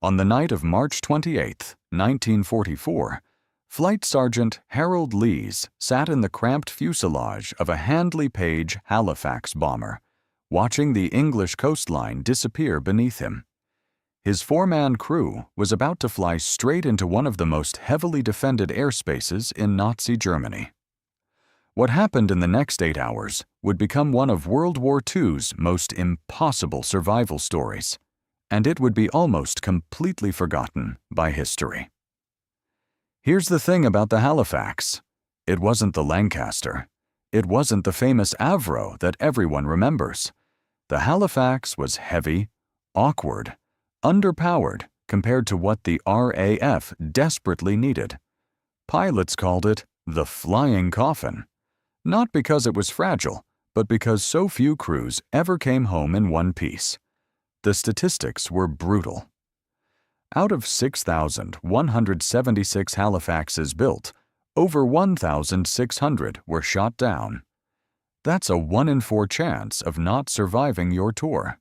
On the night of March 28, 1944, Flight Sergeant Harold Lees sat in the cramped fuselage of a Handley Page Halifax bomber, watching the English coastline disappear beneath him. His four-man crew was about to fly straight into one of the most heavily defended airspaces in Nazi Germany. What happened in the next 8 hours would become one of World War II's most impossible survival stories, and it would be almost completely forgotten by history. Here's the thing about the Halifax. It wasn't the Lancaster. It wasn't the famous Avro that everyone remembers. The Halifax was heavy, awkward, underpowered compared to what the RAF desperately needed. Pilots called it the flying coffin, not because it was fragile, but because so few crews ever came home in one piece. The statistics were brutal. Out of 6,176 Halifaxes built, over 1,600 were shot down. That's a 1 in 4 chance of not surviving your tour.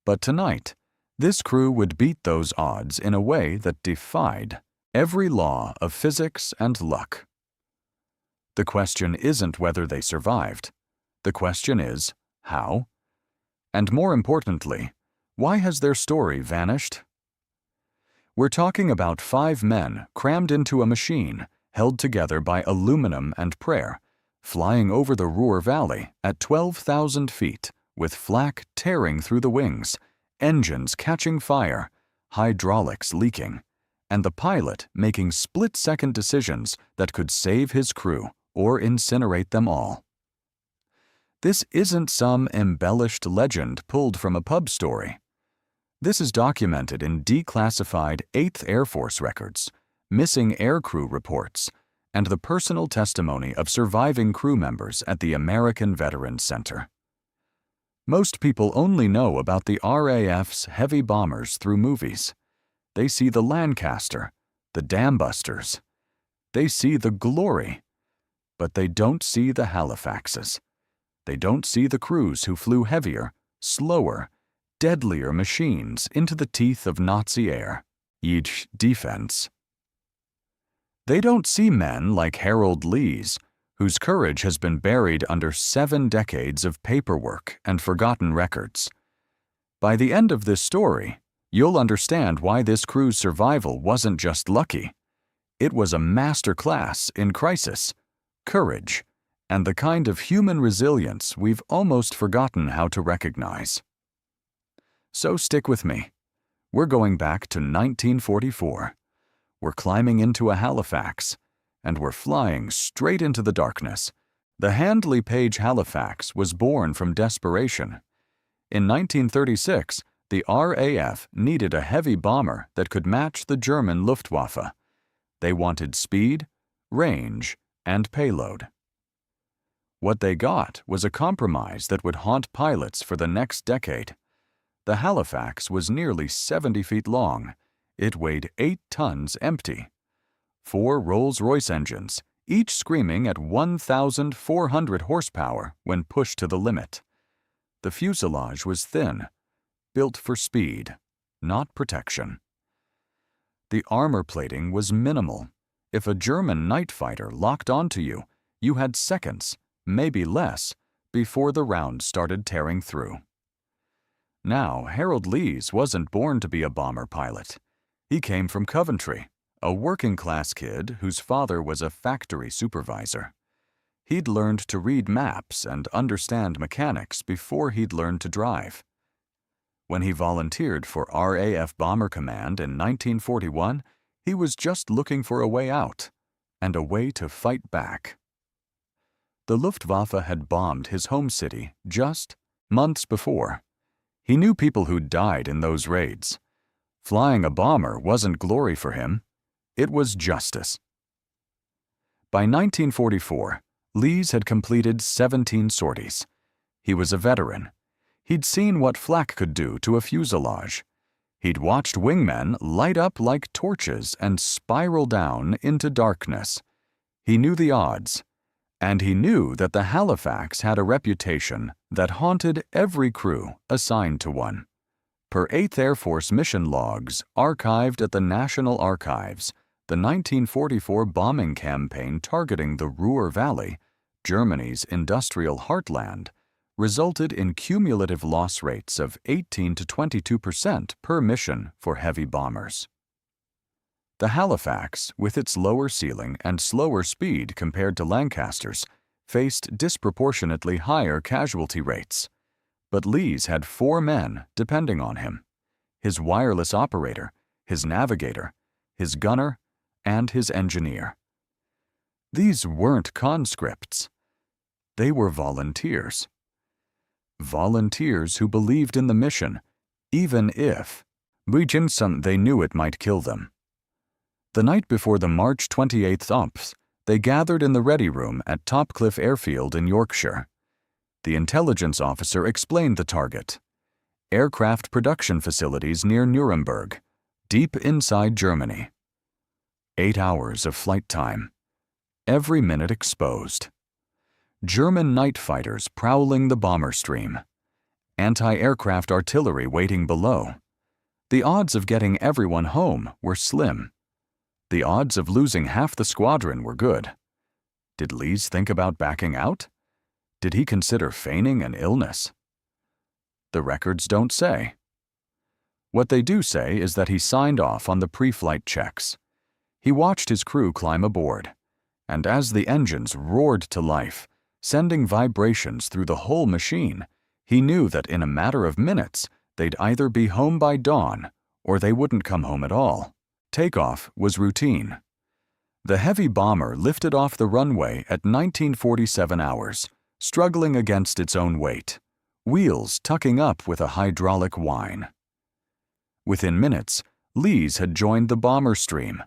But tonight, this crew would beat those odds in a way that defied every law of physics and luck. The question isn't whether they survived. The question is, how? And more importantly, why has their story vanished? We're talking about 5 men crammed into a machine held together by aluminum and prayer, flying over the Ruhr Valley at 12,000 feet with flak tearing through the wings, engines catching fire, hydraulics leaking, and the pilot making split-second decisions that could save his crew or incinerate them all. This isn't some embellished legend pulled from a pub story. This is documented in declassified 8th Air Force records, missing aircrew reports, and the personal testimony of surviving crew members at the American Veterans Center. Most people only know about the RAF's heavy bombers through movies. They see the Lancaster, the Dam Busters. They see the glory, but they don't see the Halifaxes. They don't see the crews who flew heavier, slower, deadlier machines into the teeth of Nazi air, each defense. They don't see men like Harold Lees, whose courage has been buried under 7 decades of paperwork and forgotten records. By the end of this story, you'll understand why this crew's survival wasn't just lucky. It was a master class in crisis, courage, and the kind of human resilience we've almost forgotten how to recognize. So stick with me. We're going back to 1944. We're climbing into a Halifax, and we're flying straight into the darkness. The Handley Page Halifax was born from desperation. In 1936, the RAF needed a heavy bomber that could match the German Luftwaffe. They wanted speed, range, and payload. What they got was a compromise that would haunt pilots for the next decade. The Halifax was nearly 70 feet long. It weighed 8 tons empty. 4 Rolls-Royce engines, each screaming at 1,400 horsepower when pushed to the limit. The fuselage was thin, built for speed, not protection. The armor plating was minimal. If a German night fighter locked onto you, you had seconds, maybe less, before the round started tearing through. Now, Harold Lees wasn't born to be a bomber pilot. He came from Coventry, a working-class kid whose father was a factory supervisor. He'd learned to read maps and understand mechanics before he'd learned to drive. When he volunteered for RAF Bomber Command in 1941, he was just looking for a way out and a way to fight back. The Luftwaffe had bombed his home city just months before. He knew people who'd died in those raids. Flying a bomber wasn't glory for him. It was justice. By 1944, Lees had completed 17 sorties. He was a veteran. He'd seen what flak could do to a fuselage. He'd watched wingmen light up like torches and spiral down into darkness. He knew the odds, and he knew that the Halifax had a reputation that haunted every crew assigned to one: Per 8th Air Force mission logs archived at the National Archives, the 1944 bombing campaign targeting the Ruhr Valley, Germany's industrial heartland, resulted in cumulative loss rates of 18 to 22% per mission for heavy bombers. The Halifax, with its lower ceiling and slower speed compared to Lancaster's, faced disproportionately higher casualty rates. But Lee's had 4 men depending on him: his wireless operator, his navigator, his gunner, and his engineer. These weren't conscripts. They were volunteers. Volunteers who believed in the mission, even if they knew it might kill them. The night before the March 28th ops, they gathered in the ready room at Topcliffe Airfield in Yorkshire. The intelligence officer explained the target: aircraft production facilities near Nuremberg, deep inside Germany. 8 hours of flight time, every minute exposed. German night fighters prowling the bomber stream. Anti-aircraft artillery waiting below. The odds of getting everyone home were slim. The odds of losing half the squadron were good. Did Lees think about backing out? Did he consider feigning an illness? The records don't say. What they do say is that he signed off on the pre-flight checks. He watched his crew climb aboard, and as the engines roared to life, sending vibrations through the whole machine, he knew that in a matter of minutes they'd either be home by dawn or they wouldn't come home at all. Takeoff was routine. The heavy bomber lifted off the runway at 1947 hours, struggling against its own weight, wheels tucking up with a hydraulic whine. Within minutes, Lees had joined the bomber stream.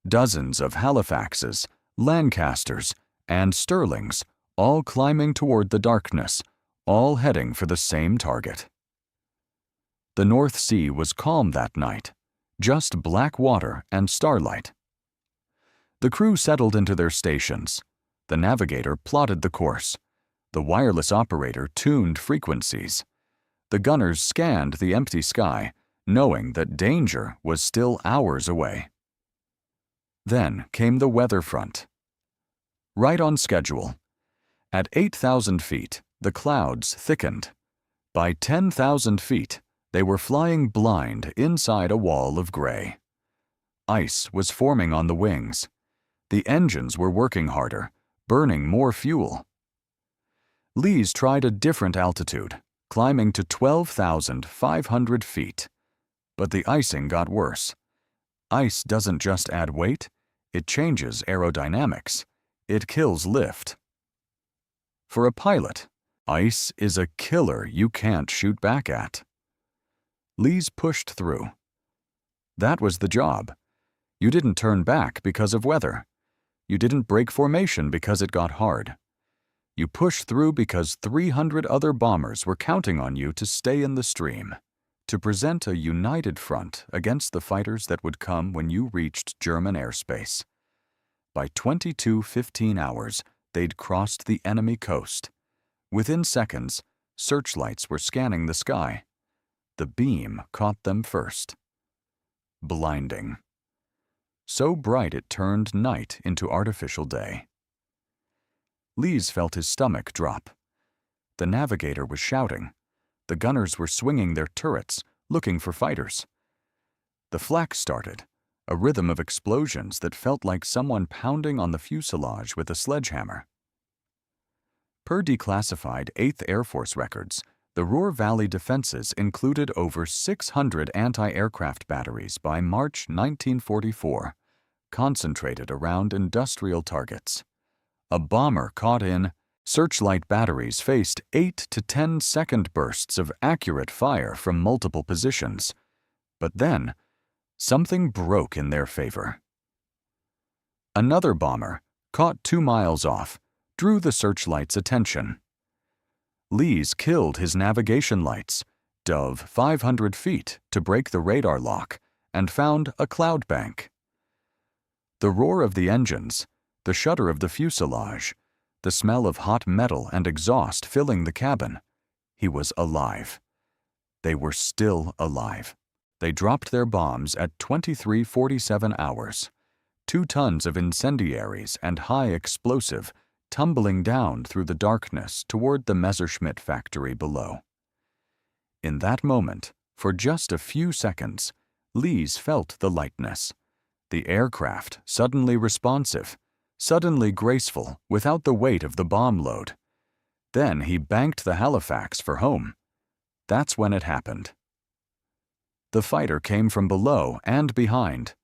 Dozens of Halifaxes, Lancasters, and Sterlings, all climbing toward the darkness, all heading for the same target. The North Sea was calm that night, just black water and starlight. The crew settled into their stations. The navigator plotted the course. The wireless operator tuned frequencies. The gunners scanned the empty sky, knowing that danger was still hours away. Then came the weather front. Right on schedule. At 8,000 feet, the clouds thickened. By 10,000 feet, they were flying blind inside a wall of gray. Ice was forming on the wings. The engines were working harder, burning more fuel. Lees tried a different altitude, climbing to 12,500 feet. But the icing got worse. Ice doesn't just add weight, it changes aerodynamics. It kills lift. For a pilot, ice is a killer you can't shoot back at. Lees pushed through. That was the job. You didn't turn back because of weather. You didn't break formation because it got hard. You pushed through because 300 other bombers were counting on you to stay in the stream, to present a united front against the fighters that would come when you reached German airspace. By 22:15 hours, they'd crossed the enemy coast. Within seconds, searchlights were scanning the sky. The beam caught them first. Blinding. So bright it turned night into artificial day. Lees felt his stomach drop. The navigator was shouting. The gunners were swinging their turrets, looking for fighters. The flak started, a rhythm of explosions that felt like someone pounding on the fuselage with a sledgehammer. Per declassified 8th Air Force records, the Ruhr Valley defenses included over 600 anti-aircraft batteries by March 1944, concentrated around industrial targets. A bomber caught in. Searchlight batteries faced 8 to 10 second bursts of accurate fire from multiple positions. But then, something broke in their favor. Another bomber, caught 2 miles off, drew the searchlight's attention. Lees killed his navigation lights, dove 500 feet to break the radar lock, and found a cloud bank. The roar of the engines, the shudder of the fuselage, the smell of hot metal and exhaust filling the cabin. He was alive. They were still alive. They dropped their bombs at 23:47 hours. 2 tons of incendiaries and high explosive tumbling down through the darkness toward the Messerschmitt factory below. In that moment, for just a few seconds, Lees felt the lightness. The aircraft suddenly responsive, suddenly graceful without the weight of the bomb load. Then he banked the Halifax for home. That's when it happened. The fighter came from below and behind.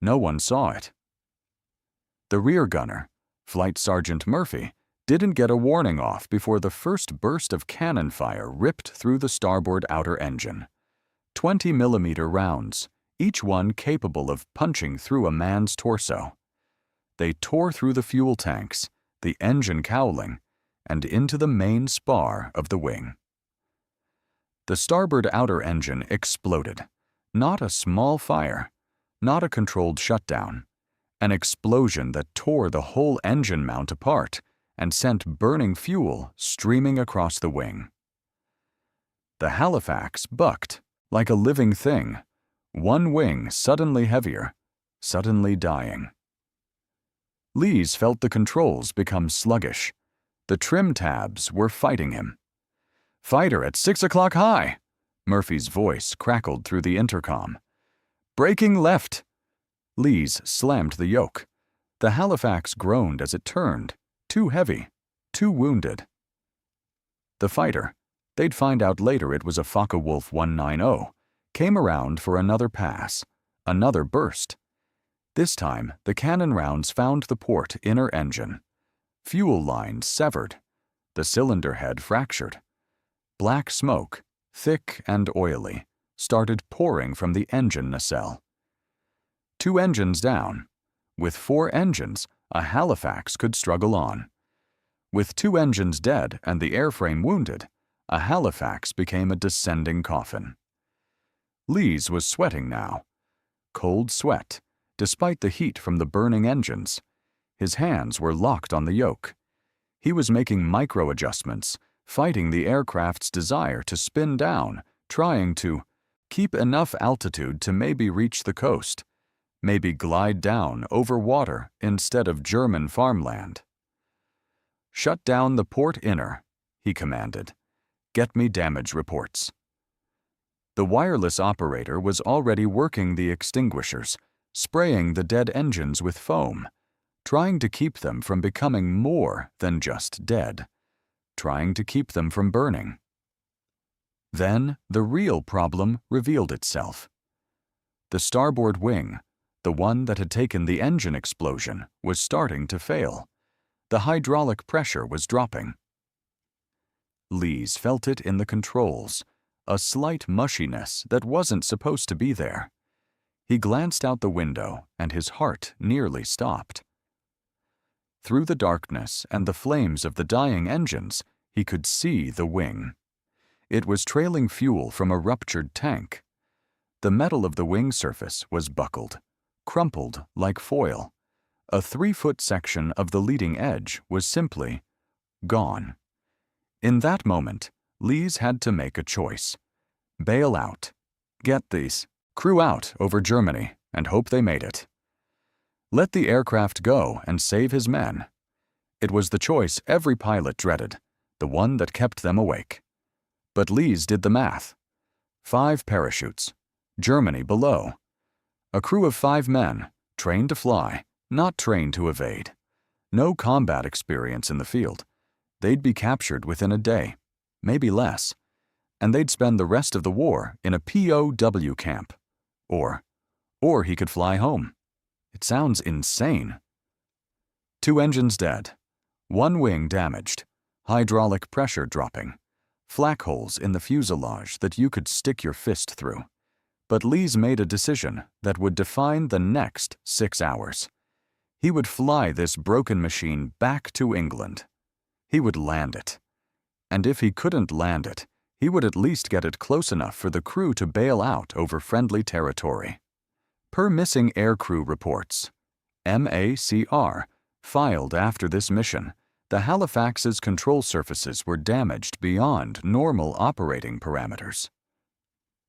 No one saw it. The rear gunner, Flight Sergeant Murphy, didn't get a warning off before the first burst of cannon fire ripped through the starboard outer engine. 20-millimeter rounds, each one capable of punching through a man's torso. They tore through the fuel tanks, the engine cowling, and into the main spar of the wing. The starboard outer engine exploded. Not a small fire, not a controlled shutdown. An explosion that tore the whole engine mount apart and sent burning fuel streaming across the wing. The Halifax bucked like a living thing, one wing suddenly heavier, suddenly dying. Lees felt the controls become sluggish. The trim tabs were fighting him. "Fighter at 6 o'clock high!" Murphy's voice crackled through the intercom. "Braking left!" Lees slammed the yoke. The Halifax groaned as it turned, too heavy, too wounded. The fighter, they'd find out later it was a Focke-Wulf 190, came around for another pass, another burst. This time, the cannon rounds found the port inner engine. Fuel lines severed. The cylinder head fractured. Black smoke, thick and oily, started pouring from the engine nacelle. 2 engines down. With 4 engines, a Halifax could struggle on. With 2 engines dead and the airframe wounded, a Halifax became a descending coffin. Lees was sweating now. Cold sweat, despite the heat from the burning engines. His hands were locked on the yoke. He was making micro-adjustments, fighting the aircraft's desire to spin down, trying to keep enough altitude to maybe reach the coast, maybe glide down over water instead of German farmland. "Shut down the port inner," he commanded. "Get me damage reports." The wireless operator was already working the extinguishers, spraying the dead engines with foam, trying to keep them from becoming more than just dead, trying to keep them from burning. Then the real problem revealed itself. The starboard wing, the one that had taken the engine explosion, was starting to fail. The hydraulic pressure was dropping. Lees felt it in the controls, a slight mushiness that wasn't supposed to be there. He glanced out the window and his heart nearly stopped. Through the darkness and the flames of the dying engines, he could see the wing. It was trailing fuel from a ruptured tank. The metal of the wing surface was buckled, crumpled like foil. A 3-foot section of the leading edge was simply gone. In that moment, Lees had to make a choice. Bail out. Get these crew out over Germany and hope they made it. Let the aircraft go and save his men. It was the choice every pilot dreaded, the one that kept them awake. But Lees did the math. 5 parachutes. Germany below. A crew of 5 men, trained to fly, not trained to evade. No combat experience in the field. They'd be captured within a day, maybe less, and they'd spend the rest of the war in a POW camp. Or he could fly home. It sounds insane. 2 engines dead. 1 wing damaged. Hydraulic pressure dropping. Flak holes in the fuselage that you could stick your fist through. But Lees made a decision that would define the next 6 hours. He would fly this broken machine back to England. He would land it. And if he couldn't land it, he would at least get it close enough for the crew to bail out over friendly territory. Per missing aircrew reports, MACR, filed after this mission, the Halifax's control surfaces were damaged beyond normal operating parameters.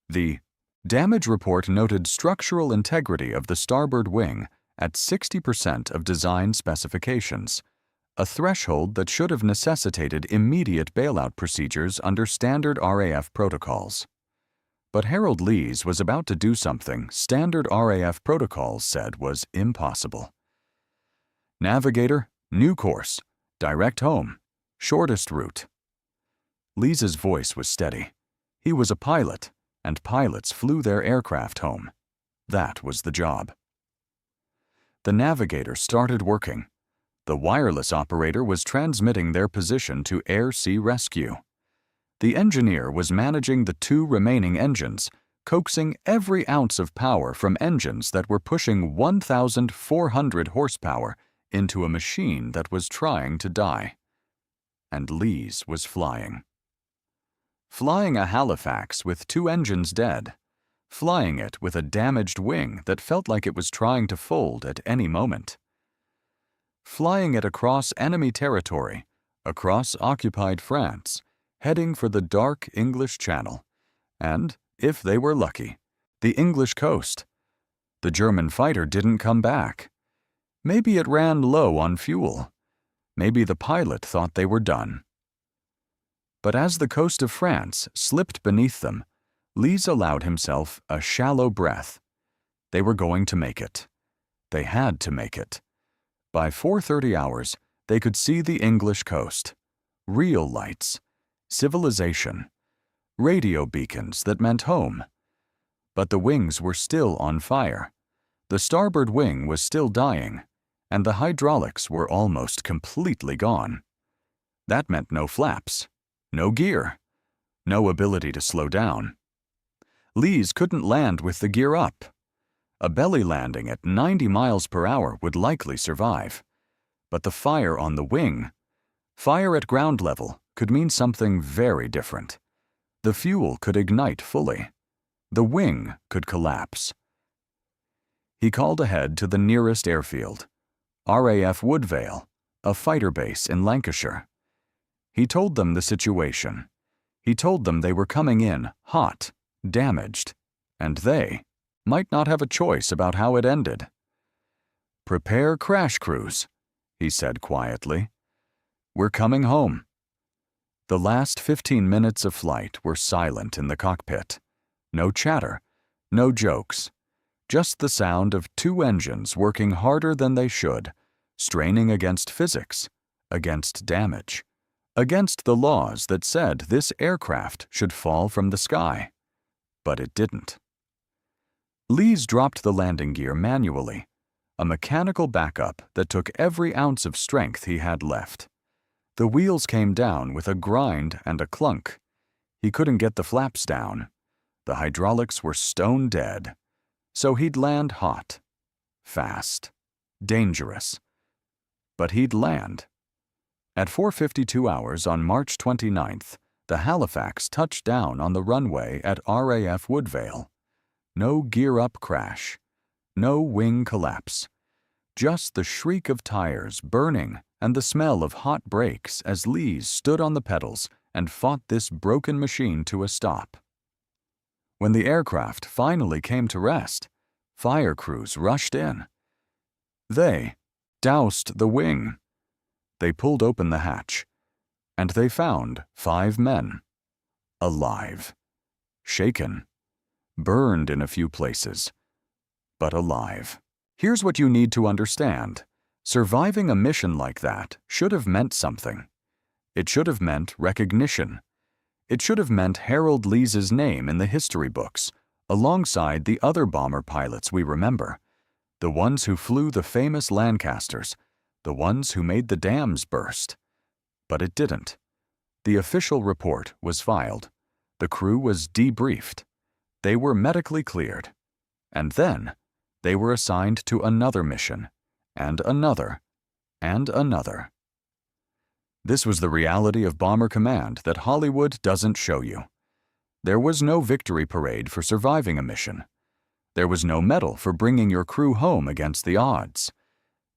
The damage report noted structural integrity of the starboard wing at 60% of design specifications, a threshold that should have necessitated immediate bailout procedures under standard RAF protocols. But Harold Lees was about to do something standard RAF protocols said was impossible. Navigator, new course, direct home, shortest route. Lees's voice was steady. He was a pilot, and pilots flew their aircraft home. That was the job. The navigator started working. The wireless operator was transmitting their position to Air-Sea Rescue. The engineer was managing the 2 remaining engines, coaxing every ounce of power from engines that were pushing 1,400 horsepower into a machine that was trying to die. And Lees was flying. Flying a Halifax with 2 engines dead. Flying it with a damaged wing that felt like it was trying to fold at any moment. Flying it across enemy territory, across occupied France, heading for the dark English Channel, and, if they were lucky, the English coast. The German fighter didn't come back. Maybe it ran low on fuel. Maybe the pilot thought they were done. But as the coast of France slipped beneath them, Lees allowed himself a shallow breath. They were going to make it. They had to make it. By 4:30 hours, they could see the English coast. Real lights. Civilization. Radio beacons that meant home. But the wings were still on fire. The starboard wing was still dying, and the hydraulics were almost completely gone. That meant no flaps, no gear, no ability to slow down. Lees couldn't land with the gear up. A belly landing at 90 miles per hour would likely survive. But the fire on the wing, fire at ground level, could mean something very different. The fuel could ignite fully. The wing could collapse. He called ahead to the nearest airfield, RAF Woodvale, a fighter base in Lancashire. He told them the situation. He told them they were coming in hot, damaged, and they might not have a choice about how it ended. "Prepare crash crews," he said quietly. "We're coming home." The last 15 minutes of flight were silent in the cockpit. No chatter, no jokes, just the sound of 2 engines working harder than they should, straining against physics, against damage, against the laws that said this aircraft should fall from the sky. But it didn't. Lees dropped the landing gear manually, a mechanical backup that took every ounce of strength he had left. The wheels came down with a grind and a clunk. He couldn't get the flaps down. The hydraulics were stone dead. So he'd land hot, fast, dangerous. But he'd land. At 4:52 hours on March 29th, the Halifax touched down on the runway at RAF Woodvale. No gear-up crash. No wing collapse. Just the shriek of tires burning and the smell of hot brakes as Lees stood on the pedals and fought this broken machine to a stop. When the aircraft finally came to rest, fire crews rushed in. They doused the wing. They pulled open the hatch, and they found 5 men, alive, shaken, burned in a few places, but alive. Here's what you need to understand. Surviving a mission like that should have meant something. It should have meant recognition. It should have meant Harold Lees's name in the history books, alongside the other bomber pilots we remember, the ones who flew the famous Lancasters, the ones who made the dams burst. But it didn't. The official report was filed. The crew was debriefed. They were medically cleared. And then they were assigned to another mission, and another, and another. This was the reality of Bomber Command that Hollywood doesn't show you. There was no victory parade for surviving a mission. There was no medal for bringing your crew home against the odds.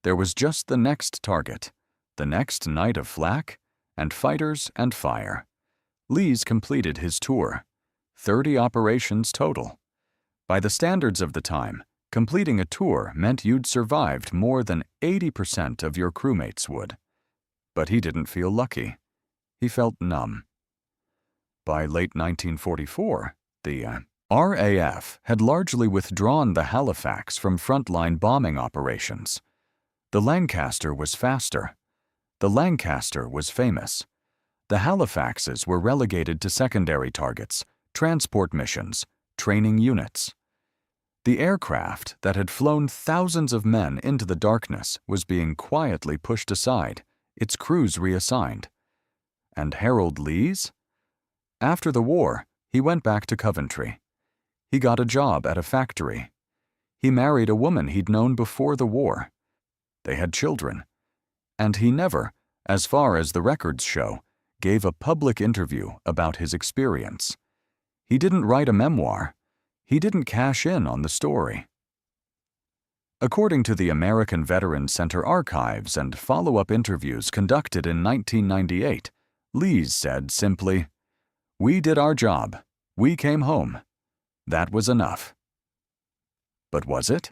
There was just the next target, the next night of flak, and fighters and fire. Lees completed his tour. 30 operations total. By the standards of the time, completing a tour meant you'd survived more than 80% of your crewmates would. But he didn't feel lucky. He felt numb. By late 1944, the RAF had largely withdrawn the Halifax from frontline bombing operations. The Lancaster was faster. The Lancaster was famous. The Halifaxes were relegated to secondary targets, transport missions, training units. The aircraft that had flown thousands of men into the darkness was being quietly pushed aside, its crews reassigned. And Harold Lee's? After the war, he went back to Coventry. He got a job at a factory. He married a woman he'd known before the war. They had children. And he never, as far as the records show, gave a public interview about his experience. He didn't write a memoir. He didn't cash in on the story. According to the American Veterans Center archives and follow-up interviews conducted in 1998, Lees said simply, "We did our job. We came home. That was enough." But was it?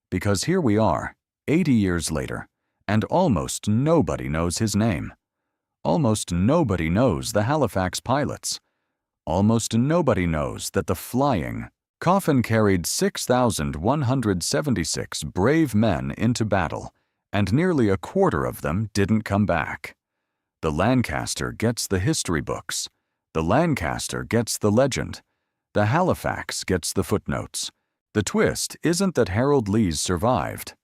Because here we are, 80 years later, and almost nobody knows his name. Almost nobody knows the Halifax pilots. Almost nobody knows that the flying coffin carried 6,176 brave men into battle, and nearly a quarter of them didn't come back. The Lancaster gets the history books. The Lancaster gets the legend. The Halifax gets the footnotes. The twist isn't that Harold Lees survived.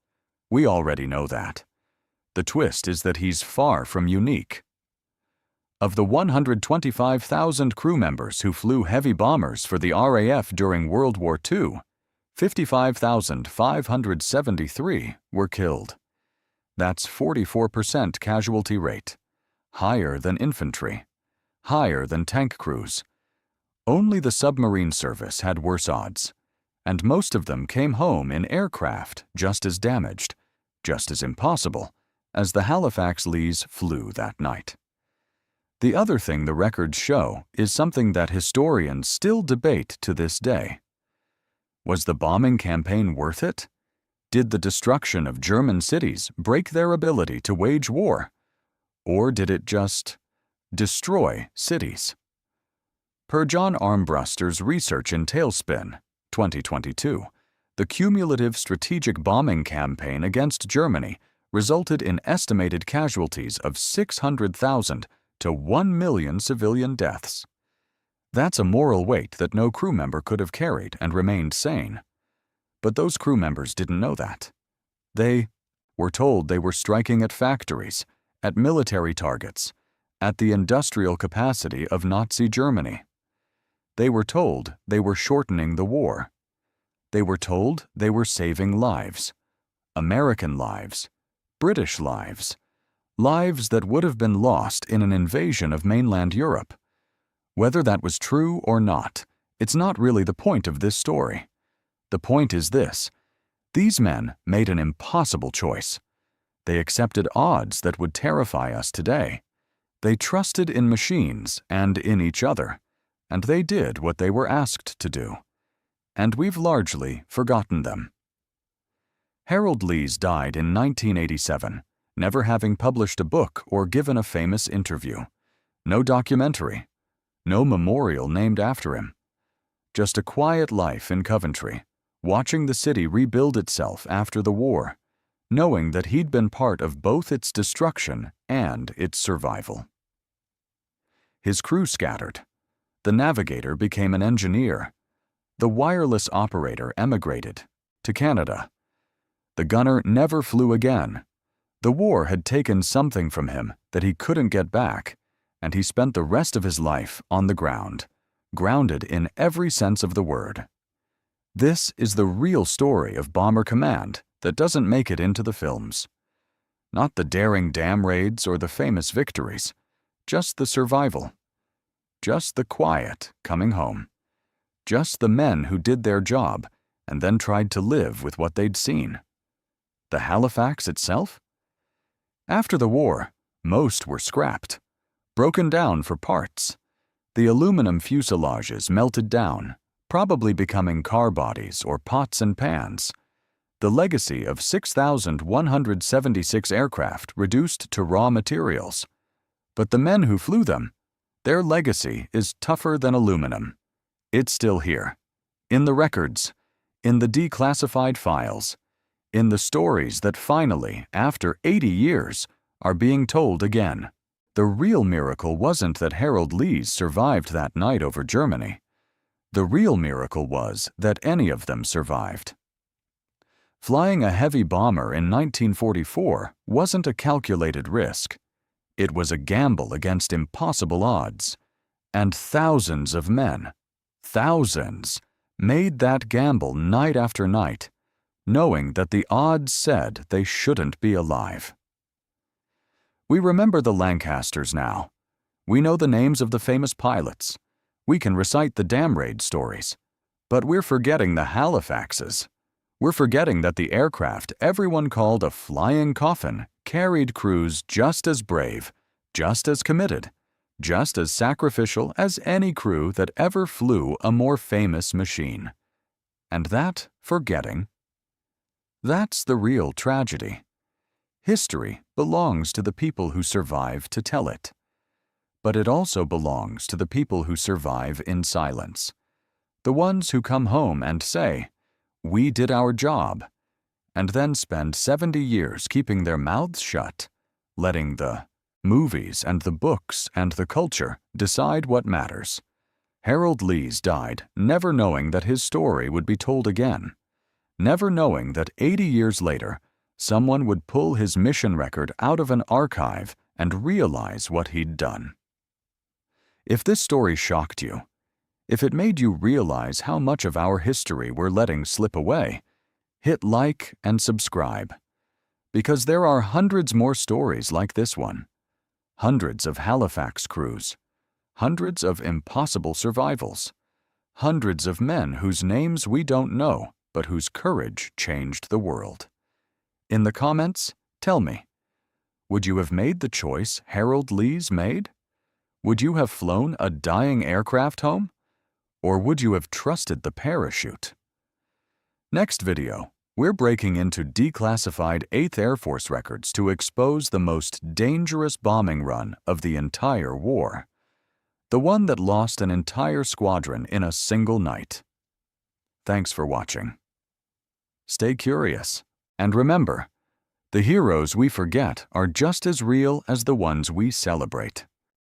We already know that. The twist is that he's far from unique. Of the 125,000 crew members who flew heavy bombers for the RAF during World War II, 55,573 were killed. That's 44% casualty rate, higher than infantry, higher than tank crews. Only the submarine service had worse odds, and most of them came home in aircraft just as damaged, just as impossible, as the Halifax Lees flew that night. The other thing the records show is something that historians still debate to this day. Was the bombing campaign worth it? Did the destruction of German cities break their ability to wage war? Or did it just destroy cities? Per John Armbruster's research in Tailspin, 2022, the cumulative strategic bombing campaign against Germany resulted in estimated casualties of 600,000 to 1 million civilian deaths. That's a moral weight that no crew member could have carried and remained sane. But those crew members didn't know that. They were told they were striking at factories, at military targets, at the industrial capacity of Nazi Germany. They were told they were shortening the war. They were told they were saving lives. American lives. British lives. Lives that would have been lost in an invasion of mainland Europe. Whether that was true or not, it's not really the point of this story. The point is this: these men made an impossible choice. They accepted odds that would terrify us today. They trusted in machines and in each other, and they did what they were asked to do. And we've largely forgotten them. Harold Lees died in 1987. Never having published a book or given a famous interview. No documentary. No memorial named after him. Just a quiet life in Coventry, watching the city rebuild itself after the war, knowing that he'd been part of both its destruction and its survival. His crew scattered. The navigator became an engineer. The wireless operator emigrated to Canada. The gunner never flew again. The war had taken something from him that he couldn't get back, and he spent the rest of his life on the ground, grounded in every sense of the word. This is the real story of Bomber Command that doesn't make it into the films. Not the daring dam raids or the famous victories, just the survival. Just the quiet coming home. Just the men who did their job and then tried to live with what they'd seen. The Halifax itself? After the war, most were scrapped, broken down for parts. The aluminum fuselages melted down, probably becoming car bodies or pots and pans. The legacy of 6,176 aircraft reduced to raw materials. But the men who flew them, their legacy is tougher than aluminum. It's still here, in the records, in the declassified files, in the stories that finally, after 80 years, are being told again. The real miracle wasn't that Harold Lees survived that night over Germany. The real miracle was that any of them survived. Flying a heavy bomber in 1944 wasn't a calculated risk. It was a gamble against impossible odds. And thousands of men, thousands, made that gamble night after night, knowing that the odds said they shouldn't be alive. We remember the Lancasters now. We know the names of the famous pilots. We can recite the dam raid stories. But we're forgetting the Halifaxes. We're forgetting that the aircraft everyone called a flying coffin carried crews just as brave, just as committed, just as sacrificial as any crew that ever flew a more famous machine. And that forgetting, that's the real tragedy. History belongs to the people who survive to tell it. But it also belongs to the people who survive in silence. The ones who come home and say, "We did our job," and then spend 70 years keeping their mouths shut, letting the movies and the books and the culture decide what matters. Harold Lees died never knowing that his story would be told again, never knowing that 80 years later, someone would pull his mission record out of an archive and realize what he'd done. If this story shocked you, if it made you realize how much of our history we're letting slip away, hit like and subscribe. Because there are hundreds more stories like this one. Hundreds of Halifax crews. Hundreds of impossible survivals. Hundreds of men whose names we don't know, but whose courage changed the world. In the comments, tell me, would you have made the choice Harold Lees made? Would you have flown a dying aircraft home? Or would you have trusted the parachute? Next video, we're breaking into declassified 8th Air Force records to expose the most dangerous bombing run of the entire war. The one that lost an entire squadron in a single night. Thanks for watching. Stay curious, and remember, the heroes we forget are just as real as the ones we celebrate.